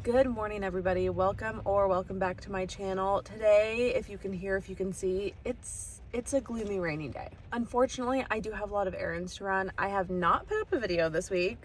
Good morning, everybody. Welcome back to my channel. Today, if you can hear, if you can see, it's a gloomy, rainy day. Unfortunately, I do have a lot of errands to run. I have not put up a video this week.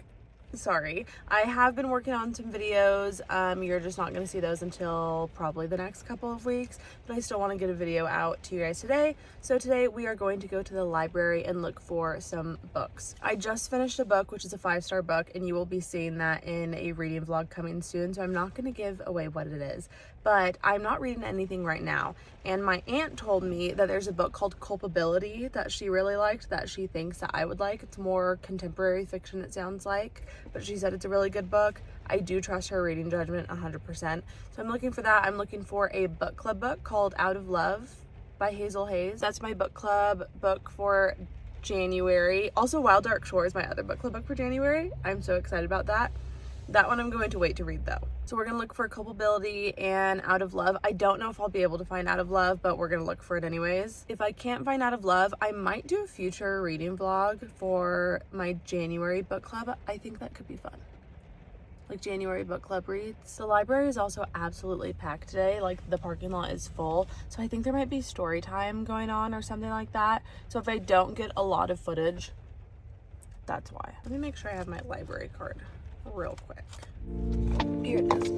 Sorry. I have been working on some videos. You're just not going to see those until probably the next couple of weeks, but I still want to get a video out to you guys today. So today we are going to go to the library and look for some books. I just finished a book, which is a 5-star book, and you will be seeing that in a reading vlog coming soon, so I'm not going to give away what it is, but I'm not reading anything right now. And my aunt told me that there's a book called Culpability that she really liked, that she thinks that I would like. It's more contemporary fiction, it sounds like, but she said it's a really good book. I do trust her reading judgment 100%. So I'm looking for that. I'm looking for a book club book called Out of Love by Hazel Hayes. That's my book club book for January. Also, Wild Dark Shore is my other book club book for January. I'm so excited about that. That one I'm going to wait to read though. So we're gonna look for Culpability and Out of Love. I don't know if I'll be able to find Out of Love, but we're gonna look for it anyways. If I can't find Out of Love, I might do a future reading vlog for my January book club. I think that could be fun. Like January book club reads. The library is also absolutely packed today. Like the parking lot is full. So I think there might be story time going on or something like that. So if I don't get a lot of footage, that's why. Let me make sure I have my library card real quick. Here it is.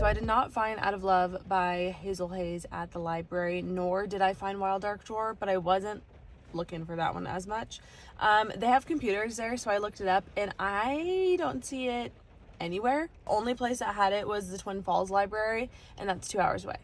I did not find Out of Love by Hazel Hayes at the library, nor did I find Wild Dark Shore, but I wasn't looking for that one as much. They have computers there, so I looked it up, and I don't see it anywhere. Only place that had it was the Twin Falls Library, and that's 2 hours away.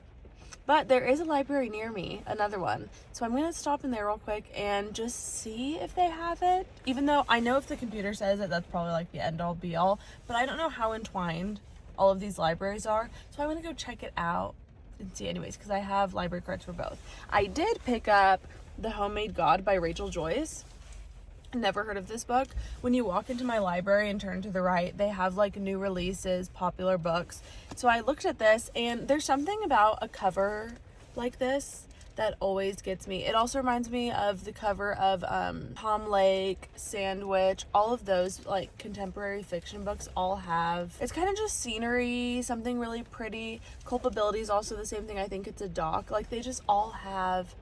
But there is a library near me, another one. So I'm going to stop in there real quick and just see if they have it. Even though I know if the computer says it, that's probably like the end all be all, but I don't know how entwined all of these libraries are, so I'm gonna go check it out and see anyways, because I have library cards for both. I did pick up The Homemade God by Rachel Joyce. Never heard of this book. When you walk into my library and turn to the right, they have like new releases, popular books. So I looked at this, and there's something about a cover like this that always gets me. It also reminds me of the cover of Tom Lake, Sandwich, all of those like contemporary fiction books all have. It's kind of just scenery, something really pretty. Culpability is also the same thing. I think it's a doc. Like they just all have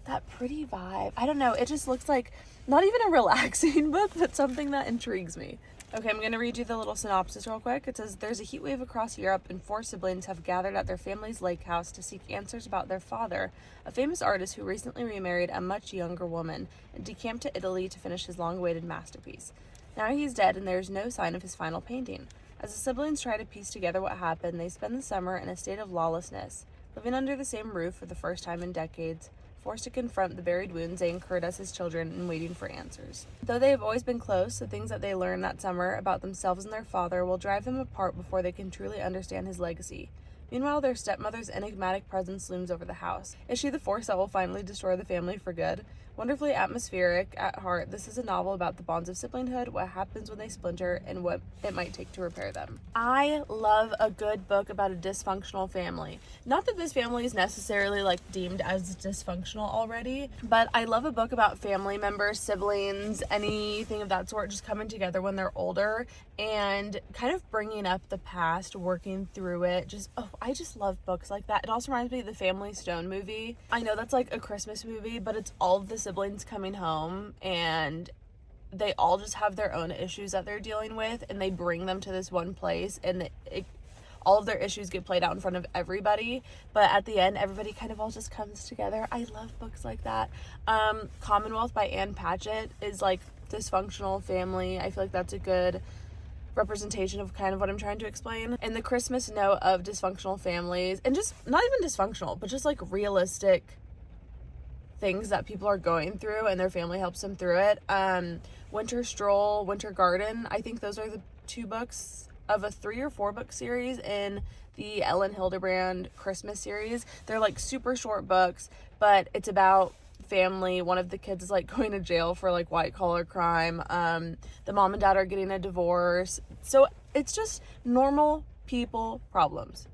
that pretty vibe. I don't know. It just looks like not even a relaxing book, but something that intrigues me. Okay, I'm going to read you the little synopsis real quick. It says, there's a heat wave across Europe, and 4 siblings have gathered at their family's lake house to seek answers about their father, a famous artist who recently remarried a much younger woman and decamped to Italy to finish his long-awaited masterpiece. Now he's dead, and there's no sign of his final painting. As the siblings try to piece together what happened, they spend the summer in a state of lawlessness, living under the same roof for the first time in decades, forced to confront the buried wounds they incurred as his children and waiting for answers. Though they have always been close, the things that they learn that summer about themselves and their father will drive them apart before they can truly understand his legacy. Meanwhile, their stepmother's enigmatic presence looms over the house. Is she the force that will finally destroy the family for good? Wonderfully atmospheric at heart, this is a novel about the bonds of siblinghood, what happens when they splinter, and what it might take to repair them. I love a good book about a dysfunctional family. Not that this family is necessarily like deemed as dysfunctional already, but I love a book about family members, siblings, anything of that sort, just coming together when they're older and kind of bringing up the past, working through it. I just love books like that. It also reminds me of the Family Stone movie. I know that's like a Christmas movie, but it's all of the siblings coming home, and they all just have their own issues that they're dealing with, and they bring them to this one place, and all of their issues get played out in front of everybody, but at the end everybody kind of all just comes together. I love books like that. Commonwealth by Anne Patchett is like dysfunctional family. I feel like that's a good representation of kind of what I'm trying to explain. And the Christmas note of dysfunctional families, and just not even dysfunctional, but just like realistic things that people are going through and their family helps them through it. Winter Stroll, Winter Garden, I think those are the 2 books of a 3 or 4 book series in the Ellen Hildebrand Christmas series. They're like super short books, but it's about family. One of the kids is like going to jail for like white collar crime. The mom and dad are getting a divorce. So it's just normal people problems.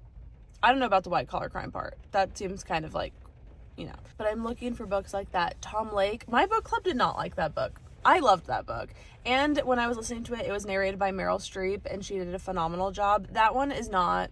I don't know about the white collar crime part. That seems kind of like, but I'm looking for books like that. Tom Lake, my book club did not like that book. I loved that book. And when I was listening to it, it was narrated by Meryl Streep and she did a phenomenal job. That one is not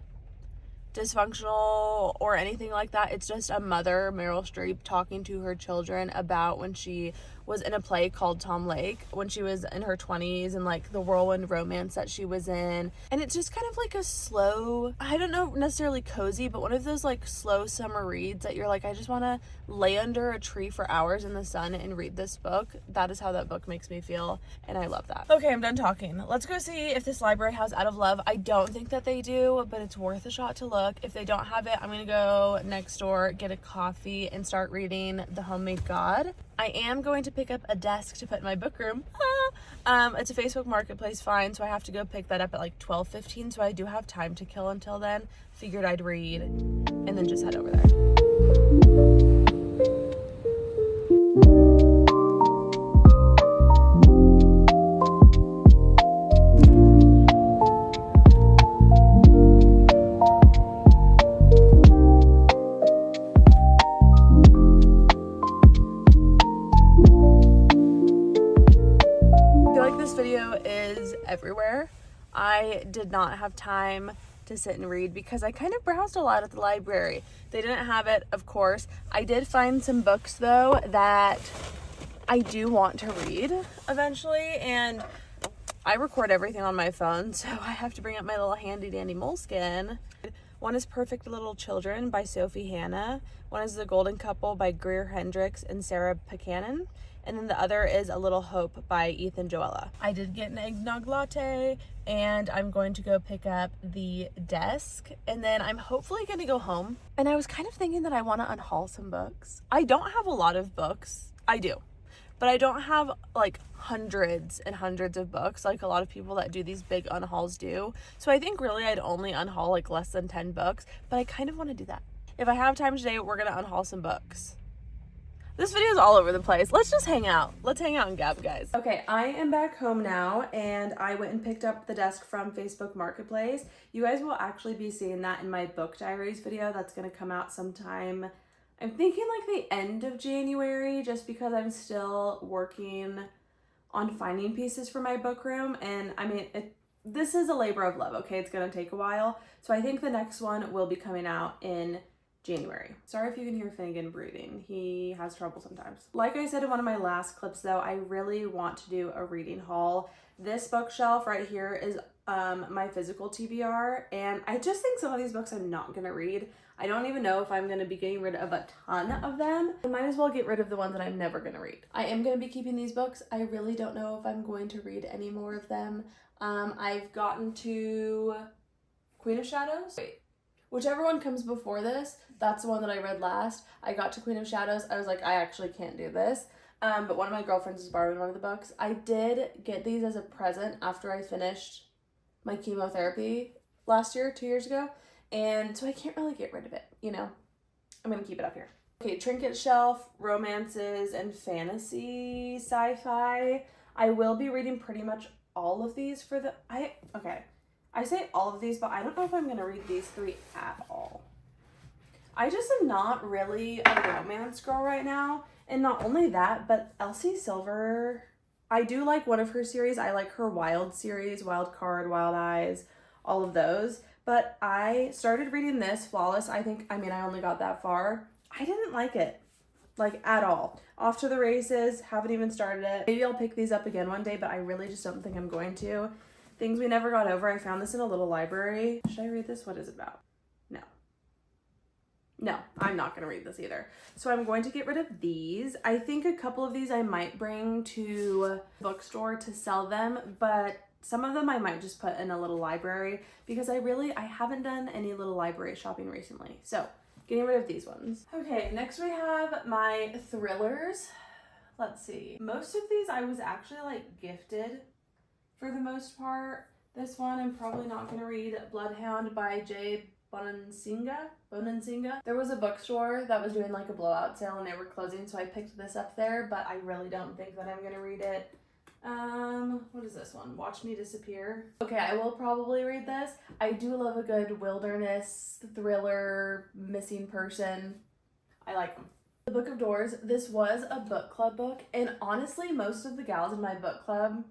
dysfunctional or anything like that. It's just a mother, Meryl Streep, talking to her children about when she was in a play called Tom Lake when she was in her 20s and like the whirlwind romance that she was in. And it's just kind of like a slow, I don't know necessarily cozy, but one of those like slow summer reads that you're like, I just want to lay under a tree for hours in the sun and read this book. That is how that book makes me feel, and I love that. Okay, I'm done talking. Let's go see if this library has Out of Love. I don't think that they do, but it's worth a shot to look. If they don't have it, I'm gonna go next door, get a coffee, and start reading The Homemade God. I am going to pick up a desk to put in my book room. It's a Facebook Marketplace find, so I have to go pick that up at like 12:15, so I do have time to kill until then. Figured I'd read and then just head over there. Everywhere. I did not have time to sit and read because I kind of browsed a lot at the library. They didn't have it, of course. I did find some books though that I do want to read eventually, and I record everything on my phone, so I have to bring up my little handy dandy Moleskine. One is Perfect Little Children by Sophie Hannah. One is The Golden Couple by Greer Hendricks and Sarah Buchanan. And then the other is A Little Hope by Ethan Joella. I did get an eggnog latte, and I'm going to go pick up the desk, and then I'm hopefully going to go home. And I was kind of thinking that I want to unhaul some books. I don't have a lot of books. I do. But I don't have like hundreds and hundreds of books like a lot of people that do these big unhauls do. So I think really I'd only unhaul like less than 10 books, but I kind of want to do that. If I have time today, we're going to unhaul some books. This video is all over the place. Let's just hang out. Let's hang out and gab, guys. Okay, I am back home now, and I went and picked up the desk from Facebook Marketplace. You guys will actually be seeing that in my book diaries video. That's gonna come out sometime, I'm thinking like the end of January, just because I'm still working on finding pieces for my book room. And I mean, this is a labor of love, okay? It's gonna take a while. So I think the next one will be coming out in January. Sorry if you can hear Finnegan breathing. He has trouble sometimes. Like I said in one of my last clips though, I really want to do a reading haul. This bookshelf right here is my physical TBR, and I just think some of these books I'm not gonna read. I don't even know if I'm gonna be getting rid of a ton of them. I might as well get rid of the ones that I'm never gonna read. I am gonna be keeping these books. I really don't know if I'm going to read any more of them. I've gotten to Queen of Shadows. Wait. Whichever one comes before this, that's the one that I read last. I got to Queen of Shadows. I was like, I actually can't do this. But one of my girlfriends is borrowing one of the books. I did get these as a present after I finished my chemotherapy last year, 2 years ago. And so I can't really get rid of it, you know? I'm going to keep it up here. Okay, Trinket Shelf, romances, and fantasy sci-fi. I will be reading pretty much all of these for the... I say all of these, but I don't know if I'm going to read these 3 at all. I just am not really a romance girl right now. And not only that, but Elsie Silver, I do like one of her series. I like her Wild series, Wild Card, Wild Eyes, all of those. But I started reading this, Flawless. I only got that far. I didn't like it, like at all. Off to the Races, haven't even started it. Maybe I'll pick these up again one day, but I really just don't think I'm going to. Things We Never Got Over. I found this in a little library. Should I read this? What is it about? No, I'm not going to read this either. So I'm going to get rid of these. I think a couple of these I might bring to the bookstore to sell them, but some of them I might just put in a little library because I haven't done any little library shopping recently. So Getting rid of these ones. Okay, next we have my thrillers. Let's see. Most of these I was actually like gifted for the most part. This one I'm probably not going to read, Bloodhound by J. Bonansinga. There was a bookstore that was doing like a blowout sale and they were closing, so I picked this up there, but I really don't think that I'm going to read it. What is this one? Watch Me Disappear. Okay, I will probably read this. I do love a good wilderness thriller, missing person. I like them. The Book of Doors. This was a book club book, and honestly, most of the gals in my book club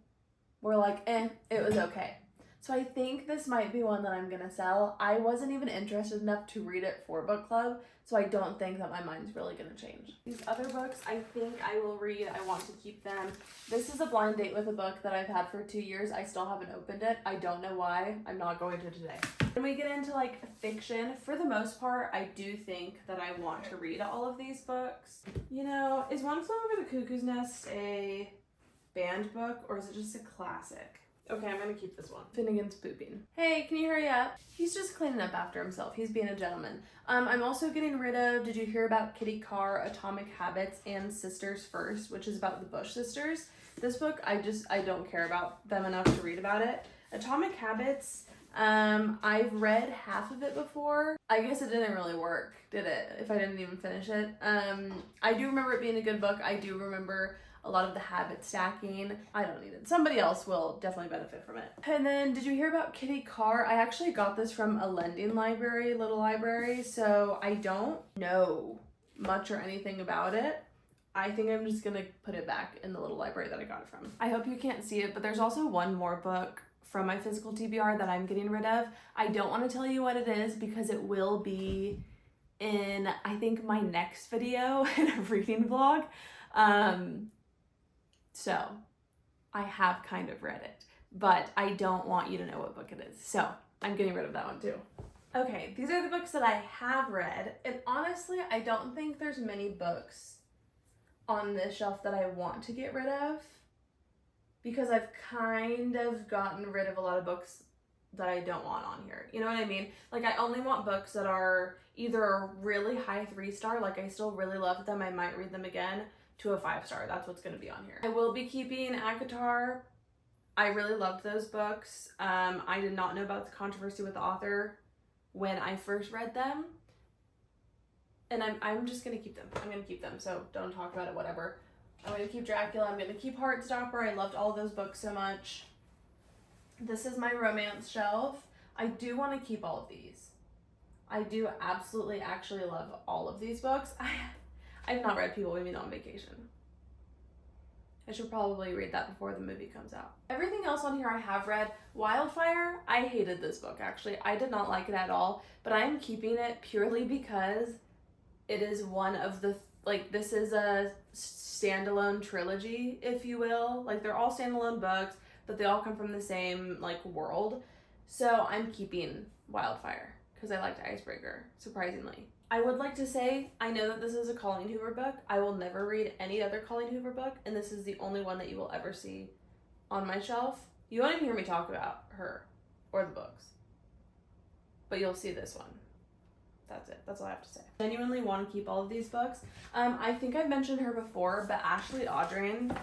were like, it was okay. So I think this might be one that I'm gonna sell. I wasn't even interested enough to read it for book club, so I don't think that my mind's really gonna change. These other books, I think I will read. I want to keep them. This is a blind date with a book that I've had for 2 years. I still haven't opened it. I don't know why. I'm not going to today. When we get into like fiction, for the most part, I do think that I want to read all of these books. You know, is One Flew Over the Cuckoo's Nest a banned book or is it just a classic? Okay, I'm gonna keep this one. Finnegan's pooping. Hey, can you hurry up? He's just cleaning up after himself. He's being a gentleman. I'm also getting rid of, did you hear about Kitty Carr, Atomic Habits, and Sisters First, which is about the Bush sisters. This book, I don't care about them enough to read about it. Atomic Habits, I've read half of it before. I guess it didn't really work, did it? If I didn't even finish it. I do remember it being a good book. I do remember a lot of the habit stacking. I don't need it. Somebody else will definitely benefit from it. And then, did you hear about Kitty Carr? I actually got this from a lending library, little library, so I don't know much or anything about it. I think I'm just gonna put it back in the little library that I got it from. I hope you can't see it, but there's also one more book from my physical TBR that I'm getting rid of. I don't want to tell you what it is because it will be in, I think, my next video in a reading vlog. So I have kind of read it, but I don't want you to know what book it is. So I'm getting rid of that one too. Okay, these are the books that I have read. And honestly, I don't think there's many books on this shelf that I want to get rid of because I've kind of gotten rid of a lot of books that I don't want on here. You know what I mean? Like, I only want books that are either a really high 3-star, like I still really love them, I might read them again, to a 5-star. That's what's going to be on here. I will be keeping Akatar. I really loved those books. I did not know about the controversy with the author when I first read them. And I'm just going to keep them. I'm going to keep them, so don't talk about it, whatever. I'm going to keep Dracula. I'm going to keep Heartstopper. I loved all those books so much. This is my romance shelf. I do want to keep all of these. I do absolutely actually love all of these books. I've not read People We Meet on Vacation. I should probably read that before the movie comes out. Everything else on here I have read. Wildfire, I hated this book actually. I did not like it at all, but I am keeping it purely because it is one of the, this is a standalone trilogy, if you will. Like, they're all standalone books, but they all come from the same, world. So I'm keeping Wildfire because I liked Icebreaker, surprisingly. I would like to say, I know that this is a Colleen Hoover book. I will never read any other Colleen Hoover book, and this is the only one that you will ever see on my shelf. You won't even hear me talk about her or the books, but you'll see this one. That's it. That's all I have to say. I genuinely want to keep all of these books. I think I've mentioned her before, but Ashley Audrain.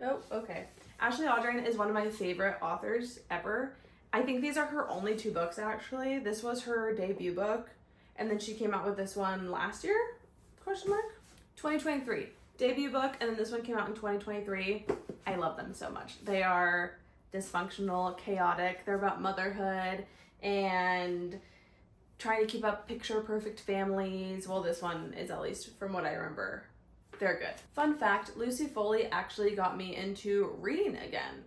Oh, okay. Ashley Audrain is one of my favorite authors ever. I think these are her only 2 books, actually. This was her debut book. And then she came out with this one last year? 2023. Debut book, and then this one came out in 2023. I love them so much. They are dysfunctional, chaotic. They're about motherhood and trying to keep up picture-perfect families. Well, this one is, at least from what I remember. They're good. Fun fact, Lucy Foley actually got me into reading again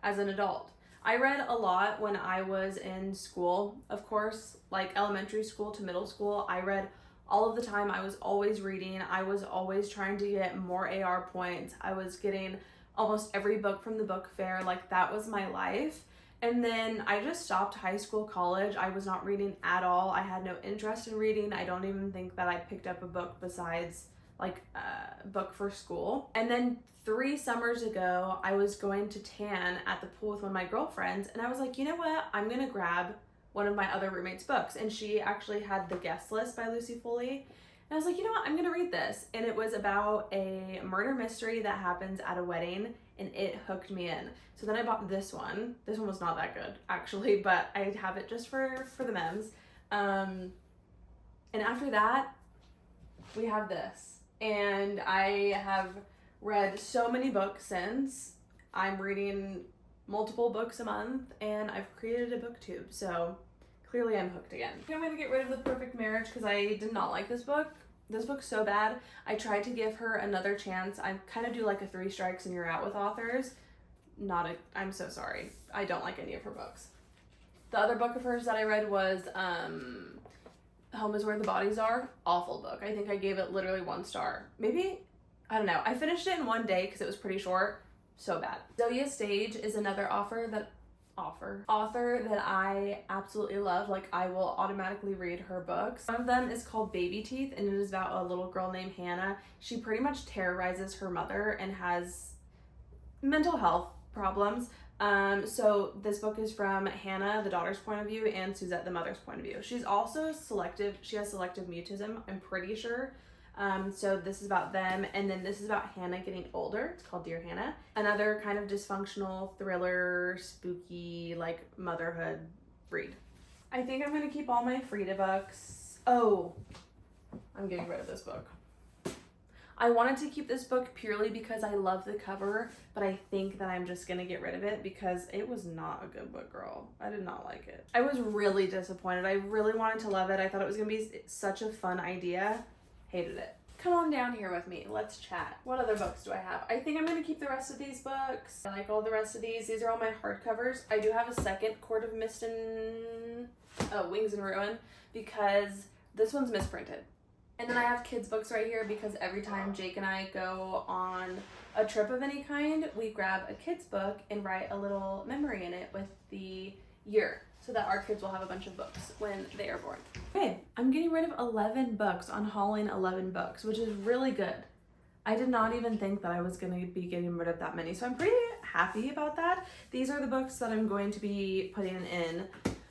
as an adult. I read a lot when I was in school, of course, like elementary school to middle school. I read all of the time. I was always reading. I was always trying to get more AR points. I was getting almost every book from the book fair. Like, that was my life. And then I just stopped high school, college. I was not reading at all. I had no interest in reading. I don't even think that I picked up a book besides a book for school. And then 3 summers ago, I was going to tan at the pool with one of my girlfriends, and I was like, you know what? I'm gonna grab one of my other roommates' books, and she actually had The Guest List by Lucy Foley. And I was like, you know what, I'm gonna read this. And it was about a murder mystery that happens at a wedding, and it hooked me in. So then I bought this one. This one was not that good, actually, but I have it just for the memes. And after that, we have this. And I have read so many books since. I'm reading multiple books a month, and I've created a booktube, so clearly I'm hooked again. I'm gonna get rid of The Perfect Marriage because I did not like this book. This book's so bad. I tried to give her another chance. I kind of do like a 3 strikes and you're out with authors. I'm so sorry. I don't like any of her books. The other book of hers that I read was Home is Where the Bodies Are. Awful book. I think I gave it literally 1 star. Maybe, I don't know. I finished it in one day because it was pretty short. So bad. Zoya Stage is another author that I absolutely love. Like, I will automatically read her books. One of them is called Baby Teeth, and it is about a little girl named Hannah. She pretty much terrorizes her mother and has mental health problems. So this book is from Hannah, the daughter's point of view, and Suzette, the mother's point of view. She's also she has selective mutism, I'm pretty sure. So this is about them, and then this is about Hannah getting older. It's called Dear Hannah. Another kind of dysfunctional thriller, spooky, like motherhood read. I think I'm gonna keep all my Frida books. Oh, I'm getting rid of this book. I wanted to keep this book purely because I love the cover, but I think that I'm just gonna get rid of it because it was not a good book, girl. I did not like it. I was really disappointed. I really wanted to love it. I thought it was gonna be such a fun idea. Hated it. Come on down here with me. Let's chat. What other books do I have? I think I'm going to keep the rest of these books. I like all the rest of these. These are all my hardcovers. I do have a second Court of Mist and Wings and Ruin because this one's misprinted. And then I have kids books right here because every time Jake and I go on a trip of any kind, we grab a kid's book and write a little memory in it with the year, so that our kids will have a bunch of books when they are born. Okay, I'm getting rid of 11 books, unhauling 11 books, which is really good. I did not even think that I was gonna be getting rid of that many, so I'm pretty happy about that. These are the books that I'm going to be putting in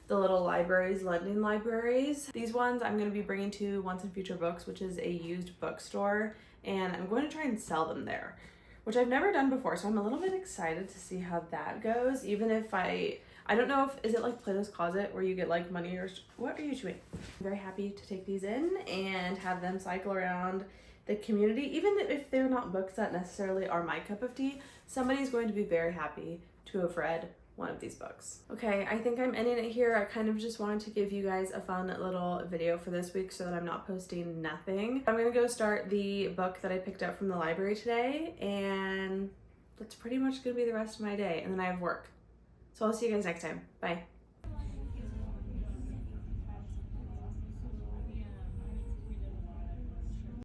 the little libraries, lending libraries. These ones I'm gonna be bringing to Once and Future Books, which is a used bookstore, and I'm going to try and sell them there, which I've never done before, so I'm a little bit excited to see how that goes, even if I don't know is it like Plato's Closet where you get like money or what are you doing? I'm very happy to take these in and have them cycle around the community. Even if they're not books that necessarily are my cup of tea, somebody's going to be very happy to have read one of these books. Okay, I think I'm ending it here. I kind of just wanted to give you guys a fun little video for this week so that I'm not posting nothing. I'm gonna go start the book that I picked up from the library today, and that's pretty much gonna be the rest of my day, and then I have work. So I'll see you guys next time. Bye.